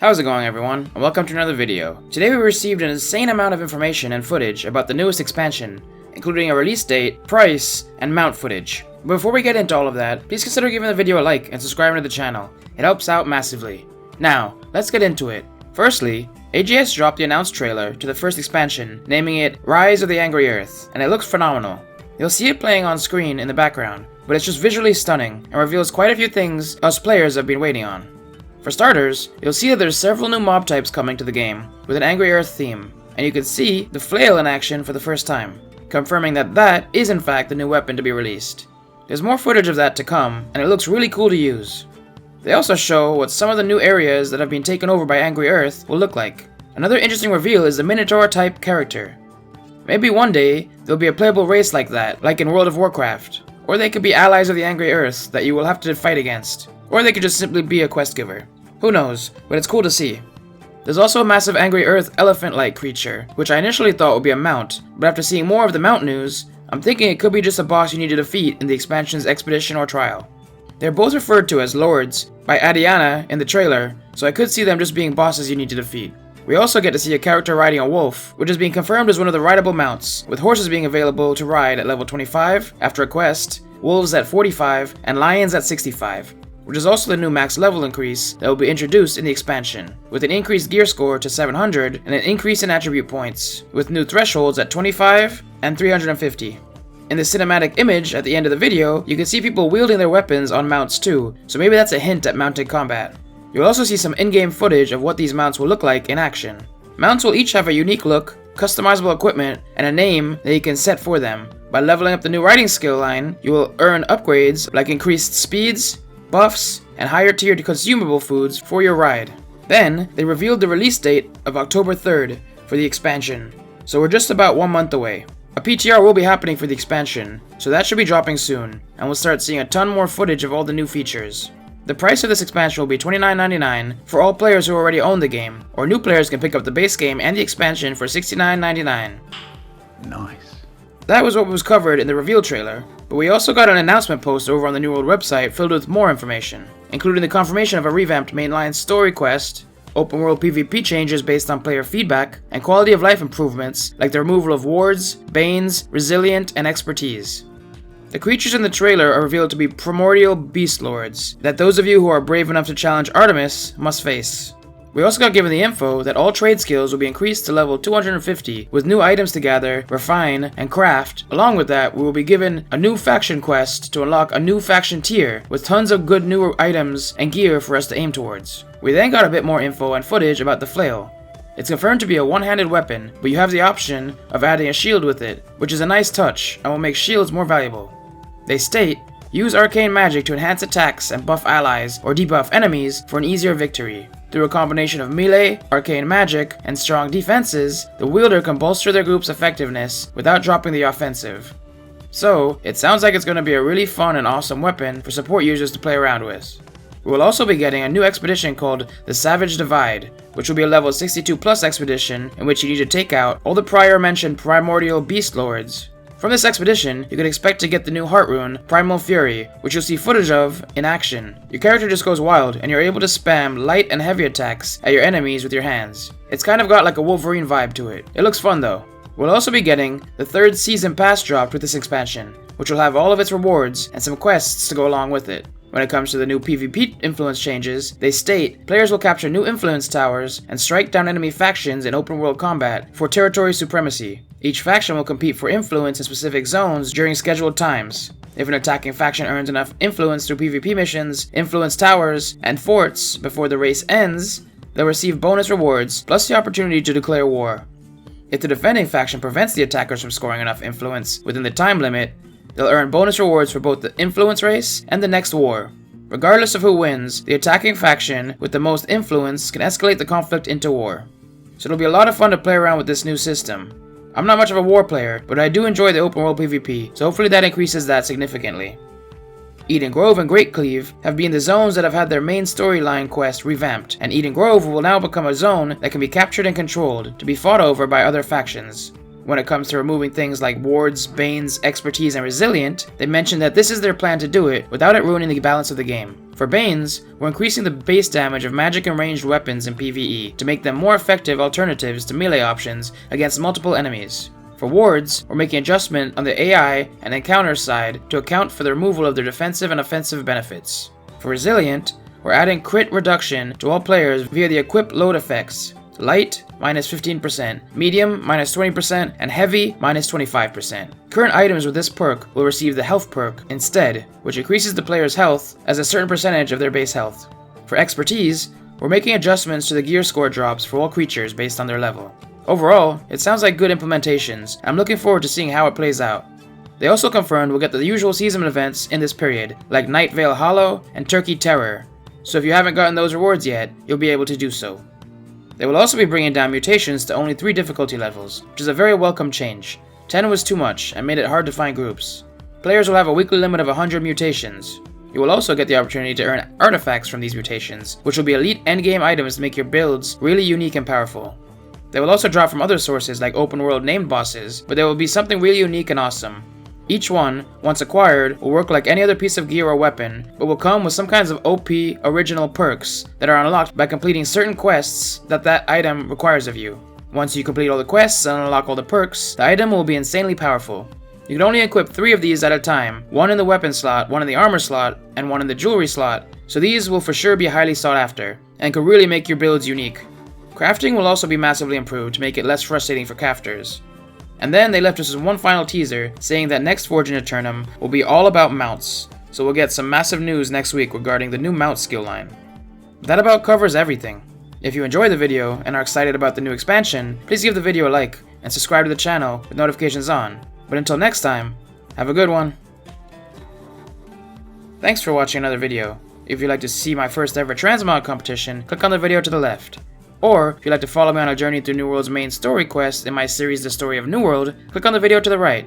How's it going, everyone, and welcome to another video. Today we received an insane amount of information and footage about the newest expansion, including a release date, price, and mount footage. But before we get into all of that, please consider giving the video a like and subscribing to the channel. It helps out massively. Now, let's get into it. Firstly, AGS dropped the announced trailer to the first expansion, naming it Rise of the Angry Earth, and it looks phenomenal. You'll see it playing on screen in the background, but it's just visually stunning and reveals quite a few things us players have been waiting on. For starters, you'll see that there's several new mob types coming to the game, with an Angry Earth theme, and you can see the flail in action for the first time, confirming that that is in fact the new weapon to be released. There's more footage of that to come, and it looks really cool to use. They also show what some of the new areas that have been taken over by Angry Earth will look like. Another interesting reveal is the Minotaur type character. Maybe one day, there'll be a playable race like that, like in World of Warcraft, or they could be allies of the Angry Earth that you will have to fight against. Or they could just simply be a quest giver. Who knows, but it's cool to see. There's also a massive Angry Earth elephant-like creature, which I initially thought would be a mount, but after seeing more of the mount news, I'm thinking it could be just a boss you need to defeat in the expansion's expedition or trial. They're both referred to as Lords by Adiana in the trailer, so I could see them just being bosses you need to defeat. We also get to see a character riding a wolf, which is being confirmed as one of the rideable mounts, with horses being available to ride at level 25 after a quest, wolves at 45, and lions at 65. Which is also the new max level increase that will be introduced in the expansion, with an increased gear score to 700 and an increase in attribute points, with new thresholds at 25 and 350. In the cinematic image at the end of the video, you can see people wielding their weapons on mounts too, so maybe that's a hint at mounted combat. You'll also see some in-game footage of what these mounts will look like in action. Mounts will each have a unique look, customizable equipment, and a name that you can set for them. By leveling up the new riding skill line, you will earn upgrades like increased speeds, buffs, and higher tiered consumable foods for your ride. Then, they revealed the release date of October 3rd for the expansion, so we're just about 1 month away. A PTR will be happening for the expansion, so that should be dropping soon, and we'll start seeing a ton more footage of all the new features. The price of this expansion will be $29.99 for all players who already own the game, or new players can pick up the base game and the expansion for $69.99. Nice. That was what was covered in the reveal trailer, but we also got an announcement post over on the New World website filled with more information, including the confirmation of a revamped mainline story quest, open world PvP changes based on player feedback, and quality of life improvements like the removal of wards, banes, resilient, and expertise. The creatures in the trailer are revealed to be primordial beast lords that those of you who are brave enough to challenge Artemis must face. We also got given the info that all trade skills will be increased to level 250 with new items to gather, refine, and craft. Along with that, we will be given a new faction quest to unlock a new faction tier with tons of good new items and gear for us to aim towards. We then got a bit more info and footage about the flail. It's confirmed to be a one-handed weapon, but you have the option of adding a shield with it, which is a nice touch and will make shields more valuable. They state, use arcane magic to enhance attacks and buff allies or debuff enemies for an easier victory. Through a combination of melee, arcane magic, and strong defenses, the wielder can bolster their group's effectiveness without dropping the offensive. So, it sounds like it's going to be a really fun and awesome weapon for support users to play around with. We will also be getting a new expedition called the Savage Divide, which will be a level 62 plus expedition in which you need to take out all the prior mentioned primordial beast lords. From this expedition, you can expect to get the new heart rune, Primal Fury, which you'll see footage of in action. Your character just goes wild, and you're able to spam light and heavy attacks at your enemies with your hands. It's kind of got like a Wolverine vibe to it. It looks fun though. We'll also be getting the 3rd season pass dropped with this expansion, which will have all of its rewards and some quests to go along with it. When it comes to the new PvP influence changes, they state players will capture new influence towers and strike down enemy factions in open world combat for territory supremacy. Each faction will compete for influence in specific zones during scheduled times. If an attacking faction earns enough influence through PvP missions, influence towers, and forts before the race ends, they'll receive bonus rewards plus the opportunity to declare war. If the defending faction prevents the attackers from scoring enough influence within the time limit, they'll earn bonus rewards for both the influence race and the next war. Regardless of who wins, the attacking faction with the most influence can escalate the conflict into war. So it'll be a lot of fun to play around with this new system. I'm not much of a war player, but I do enjoy the open world PvP, so hopefully that increases that significantly. Eden Grove and Great Cleave have been the zones that have had their main storyline quest revamped, and Eden Grove will now become a zone that can be captured and controlled to be fought over by other factions. When it comes to removing things like wards, banes, expertise, and resilient, they mentioned that this is their plan to do it without it ruining the balance of the game. For banes, we're increasing the base damage of magic and ranged weapons in PvE to make them more effective alternatives to melee options against multiple enemies. For wards, we're making adjustment on the AI and encounter side to account for the removal of their defensive and offensive benefits. For resilient, we're adding crit reduction to all players via the equip load effects. Light, minus 15%, medium, minus 20%, and heavy, minus 25%. Current items with this perk will receive the health perk instead, which increases the player's health as a certain percentage of their base health. For expertise, we're making adjustments to the gear score drops for all creatures based on their level. Overall, it sounds like good implementations, and I'm looking forward to seeing how it plays out. They also confirmed we'll get the usual season events in this period, like Night Veil Hollow and Turkey Terror, so if you haven't gotten those rewards yet, you'll be able to do so. They will also be bringing down mutations to only 3 difficulty levels, which is a very welcome change. 10 was too much and made it hard to find groups. Players will have a weekly limit of 100 mutations. You will also get the opportunity to earn artifacts from these mutations, which will be elite endgame items to make your builds really unique and powerful. They will also drop from other sources like open world named bosses, but there will be something really unique and awesome. Each one, once acquired, will work like any other piece of gear or weapon, but will come with some kinds of OP original perks that are unlocked by completing certain quests that item requires of you. Once you complete all the quests and unlock all the perks, the item will be insanely powerful. You can only equip 3 of these at a time, 1 in the weapon slot, 1 in the armor slot, and 1 in the jewelry slot, so these will for sure be highly sought after, and could really make your builds unique. Crafting will also be massively improved to make it less frustrating for crafters. And then they left us with one final teaser, saying that next Forge in Eternum will be all about mounts, so we'll get some massive news next week regarding the new mount skill line. That about covers everything. If you enjoyed the video and are excited about the new expansion, please give the video a like and subscribe to the channel with notifications on. But until next time, have a good one. Thanks for watching another video. If you'd like to see my first ever transmog competition, click on the video to the left. Or, if you'd like to follow me on a journey through New World's main story quest in my series The Story of New World, click on the video to the right.